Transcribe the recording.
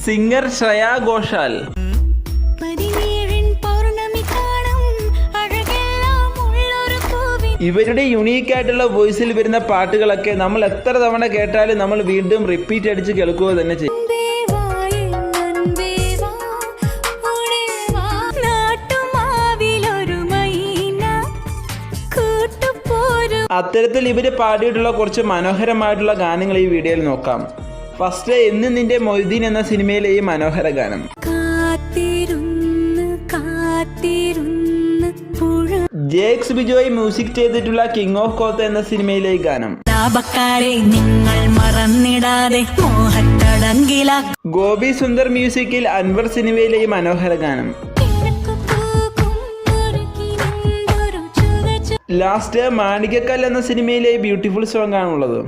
Singer Shreya Ghoshal. ഇവരുടെ unique ആയിട്ടുള്ള വോയിസിൽ വരുന്ന പാട്ടുകളൊക്കെ നമ്മൾ എത്ര തവണ കേട്ടാലും നമ്മൾ വീണ്ടും റിപ്പീറ്റ് അടിച്ച് കേൾക്കുക തന്നെ ചെയ്യും. അത്തരത്തിൽ ഇവർ പാടിയിട്ടുള്ള കുറച്ച് മനോഹരമായിട്ടുള്ള ഗാനങ്ങൾ ഈ വീഡിയോയിൽ നോക്കാം. ഫസ്റ്റ് എന്ന് നിന്റെ മൊയ്തീൻ എന്ന സിനിമയിലെ ഈ മനോഹര ഗാനം. ജേക്സ് ബിജോയ് മ്യൂസിക് ചെയ്തിട്ടുള്ള കിങ് ഓഫ് കോത്ത എന്ന സിനിമയിലെ ഈ ഗാനം. ഗോപി സുന്ദർ മ്യൂസിക്കിൽ അൻവർ സിനിമയിലെ ഈ മനോഹര ഗാനം. ലാസ്റ്റ് മാണികക്കൽ എന്ന സിനിമയിലെ ബ്യൂട്ടിഫുൾ സോങ് ആണുള്ളത്.